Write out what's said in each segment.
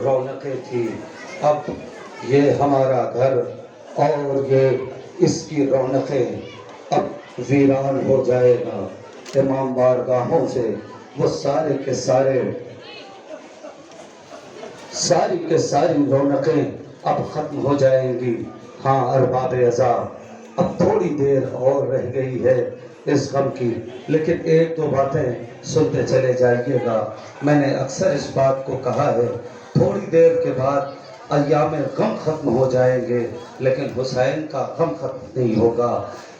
रौनकें थी, अब ये हमारा घर और ये इसकी रौनकें अब वीरान हो जाएगा। इमाम बारगाहों से वो सारे के सारी रौनकें अब ख़त्म हो जाएंगी। हाँ अरबाब अज़ा, अब थोड़ी देर और रह गई है इस गम की, लेकिन एक दो बातें सुनते चले जाइएगा। मैंने अक्सर इस बात को कहा है, थोड़ी देर के बाद अय्याम गम ख़त्म हो जाएंगे, लेकिन हुसैन का गम ख़त्म नहीं होगा।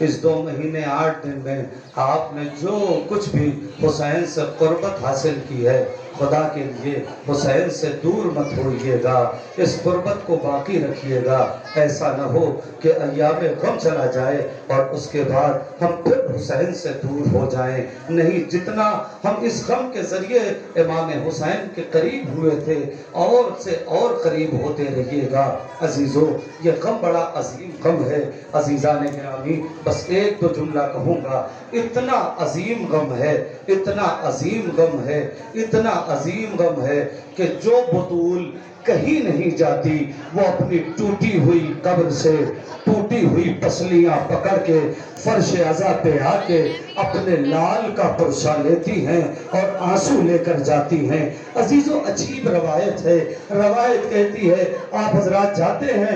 इस 2 महीने 8 दिन में आपने जो कुछ भी हुसैन से क़ुर्बत हासिल की है, खुदा के लिए हुसैन से दूर मत होइएगा, इस क़ुर्बत को बाकी रखिएगा। ऐसा न हो कि अय्याम गम चला जाए और उसके बाद हम फिर हुसैन से दूर हो जाएं। नहीं, जितना हम इस गम के ज़रिए इमाम हुसैन के करीब हुए थे, और से और करीब होते रहिएगा। अजीज़ों, ये गम बड़ा अजीम गम है। अजीज़ान गिरामी, बस एक दो जुमला कहूँगा। इतना अजीम गम है, इतना अजीम गम है, इतना अजीम गम है कि जो बतूल कहीं नहीं जाती, वो अपनी टूटी हुई कब्र से टूटी हुई पसलियां पकड़ के फर्श अज़ा पे आके अपने लाल का पुरसा लेती हैं और आंसू लेकर जाती हैं। अजीजों, अजीब रवायत है। रवायत कहती है, आप हजरात जाते हैं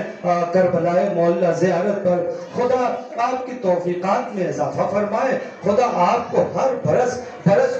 करबलाए मौला ज़ियारत पर, खुदा आपकी तौफीकात में इजाफा फरमाए, खुदा आपको हर बरस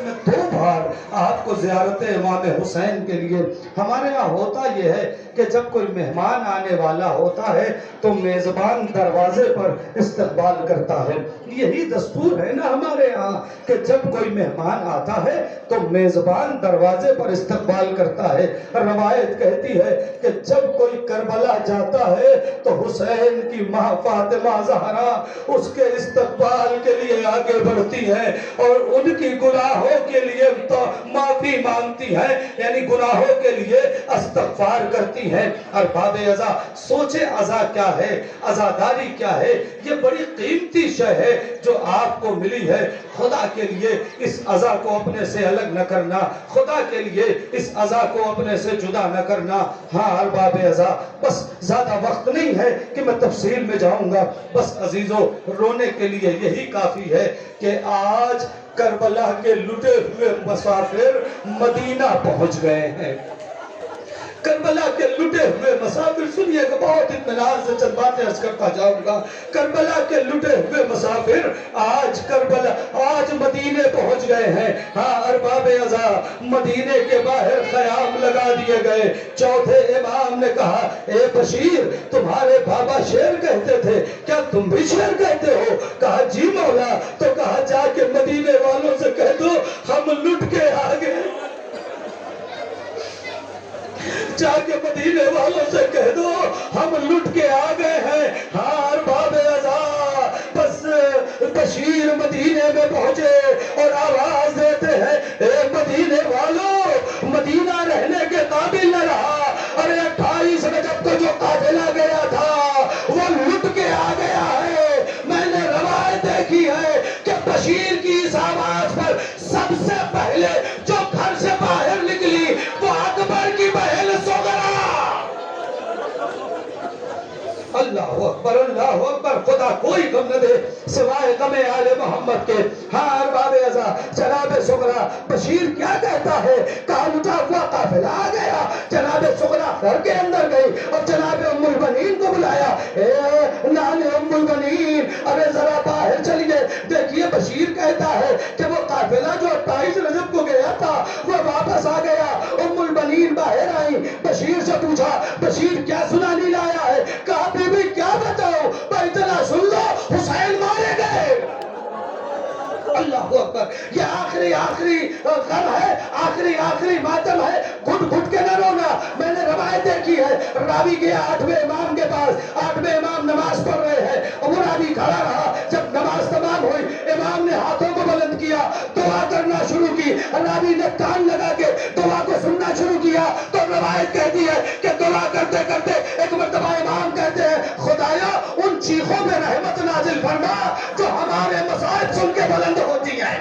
में 2 बार आपको ज़ियारत इमाम हुसैन के लिए। हमारे यहाँ होता यह है कि जब कोई मेहमान आने वाला होता है तो मेज़बान दरवाजे पर इस्तकबाल करता है। यही दस्तूर है ना हमारे यहाँ कि जब कोई मेहमान आता है तो मेज़बान दरवाजे पर इस्तकबाल करता है। रवायत कहती है कि जब कोई करबला जाता है तो हुसैन की माँ फातिमा ज़हरा उसके इस्तकबाल के लिए आगे बढ़ती है और उनकी गुनाहों के लिए तो माफी मांगती है, यानी गुनाहों के लिए इस्तग़फ़ार करती है। अरबाब अज़ा, सोचे अज़ा क्या है, अज़ादारी क्या है। ये बड़ी कीमती शय है जो आपको मिली है। खुदा के लिए इस अज़ा को अपने से अलग न करना, खुदा के लिए इस अज़ा को अपने से जुदा न करना। हाँ अरबाब अज़ा, बस ज़्यादा वक्त नहीं है कि मैं तफसील में जाऊंगा। बस अजीजों, रोने के लिए यही काफ़ी है कि आज करबला के लुटे हुए मुसाफिर मदीना पहुंच गए हैं। करबला के लुटे हुए मुसाफिर, सुनिएगा, बहुत इत्मीनान से चंद बातें अर्ज करता जाऊंगा। करबला के लुटे हुए मुसाफिर आज मदीने पहुंच गए हैं। हाँ अरबाब अज़ा, मदीने के बाहर ख़याम लगा दिए गए। चौथे इमाम ने कहा, ए बशीर, तुम्हारे बाबा शेर कहते थे, क्या तुम भी शेर कहते हो? कहा जी मौला। तो कहा जाके मदीने वालों से कह दो हम लुट के आ गए। जाके मदीने वालों से कह दो हम लुट के आ गए हैं। हाँ अरबाब अज़ा, बस बशीर मदीने में पहुंचे और आवाज देते हैं, ए मदीने वालों, मदीना रहने के काबिल न रहा। अरे 28 रजब को जो काफिला गया था वो लुट के आ गया है। मैंने रवायत देखी है कि बशीर की इस आवाज पर सबसे पहले जो घर से बाहर निकली वो अकबर की बहन सोगरा। अल्लाह अकबर, अल्लाह अकबर। खुदा कोई गम न दे सिवाय गमे आले मोहम्मद के। हाँ अरबाब अज़ा, जनाब सुगरा, बशीर क्या कहता है? कहा लुटा हुआ काफिला आ गया। जनाब सुगरा घर के अंदर गई और जनाब उम्मुल बनीन को बुलाया, ए नाने उम्मुल बनीन, अरे जरा बाहर चलिए, देखिए बशीर कहता है कि वो काफिला जो 28 रजब को गया था वो वापस आ गया। उम्मुल बनीन बाहर आई, बशीर से पूछा, बशीर क्या सुनानी लाया है? कहा बीबी क्या बताओ, भाई इतना सुन लो, हुसैन मारे गए। अल्लाह अकबर, ये आखिरी गम है, आखिरी मातम है। घुट के न रोना। मैंने रवायत देखी है, रावी गया 8वें इमाम के पास, 8वें इमाम नमाज पढ़ रहे हैं और वो रावी खड़ा रहा। जब नमाज तमाम हुई, इमाम ने हाथों को बुलंद किया, दुआ करना शुरू की। रावी ने कान लगा के दुआ को सुनना शुरू किया। तो रवायत कहती है कि दुआ करते करते एक मर्तबा इमाम कहते हैं, खुदाया उन चीखों में रहमत नाजिल फरमा जो हमारे मसाइब सुन के बुलंद होती है।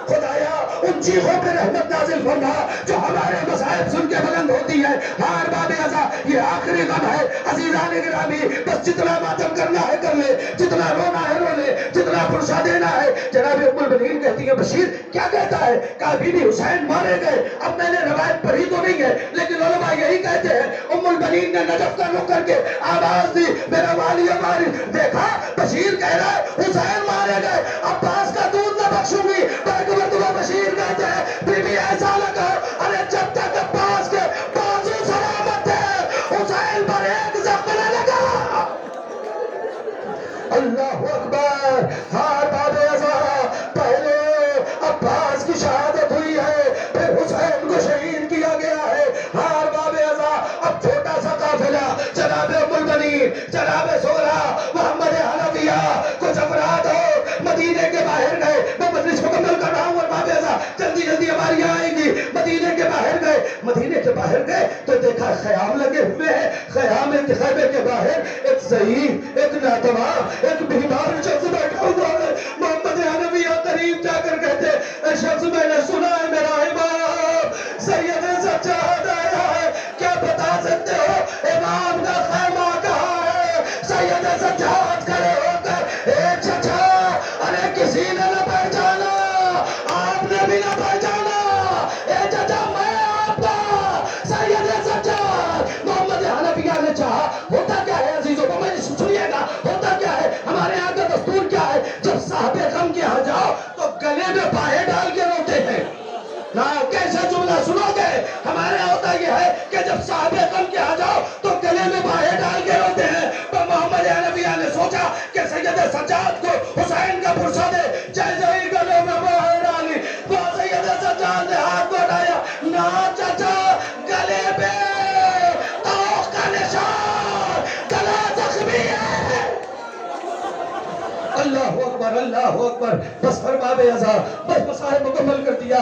खुदाया उन چیخوں پہ رحمت نازل فرما جو ہمارے مصائب سن کے بلند ہوتی ہے. ہاں ارباب ازا یہ آخری غم ہے. عزیزان گرامی بس جتنا ماتم کرنا ہے کر لے, جتنا رونا ہے رو لے, جتنا پرسہ دینا ہے. جناب ام البنین کہتی ہے بشیر کیا کہتا ہے؟ کہا بی بی حسین مارے گئے. اب میں نے روایت پڑھی تو نہیں ہے لیکن علماء یہی کہتے ہیں. ام البنین نے نجف کا رخ کر کے آواز دی میرا والی ہماری دیکھا بشیر کہہ رہا ہے حسین مارے گئے. عباس کا دودھ نہ بخشوں گی. ایک مرتبہ بشیر کہتے ہیں بی بی ایسا لگا ارے جب تک عباس کے بازو سلامت ہے حسین پر ایک زخم نہ لگا. اللہ اکبر. ہاں باب ازا پہلے عباس کی شہادت ہوئی ہے پھر حسین کو شہید کیا گیا ہے. ہاں باب ازا اب چھوٹا سا قافلہ جناب ام البنین جناب سغرا محمد حنفیہ کچھ افراد ہو مدینے کے باہر گئے. میں مجلس مکمل کر رہا ہوں اور باب ازا جلدی جلدی ہماری آئیں گی. مدینے کے باہر گئے. مدینے کے باہر گئے تو دیکھا خیام لگے ہوئے ہیں. خیام کے خیمے کے باہر ایک ضعیف ایک ناتواں ایک بیمار شخص بیٹھا ہوا ہے. محمد حنفیہ قریب جا کر کہتے اے شخص میں نے سنا ہے میرا امام سید سجاد آیا ہے, کیا بتا سکتے ہو امام کا خیمہ کہاں ہے؟ سید سجاد کھڑے ہو کر اے چچا ارے کسی نے نہ پہچانا, آپ نے بھی نہ پہچانا. اے چچا میں آپ کا سید سجاد. محمد حنفیہ نے چاہا ہوتا کیا ہے عزیزوں کو میں سنیے گا ہوتا کیا ہے. ہمارے یہاں کا دستور کیا ہے جب صاحب غم کے یہاں جاؤ تو گلے میں باہیں ڈال کے روتے ہیں. نا کیسے جملہ سنو گے؟ ہمارے یہاں ہوتا یہ ہے کہ جب صاحب غم کے یہاں جاؤ تو گلے میں باہیں ڈال کے روتے ہیں. تو محمد حنفیہ نے سوچا کہ سید سجاد کو حسین کا پرسہ دے. جیسے ہی گلے میں باہیں ڈالی وہ سید سجاد نے ہاتھ بڑھایا نا چچا گلے پہ توق کا نشان گلا زخمی ہے. اللہ اکبر اللہ اکبر. بس فرما بے ازا بس مسائل مکمل کر دیا.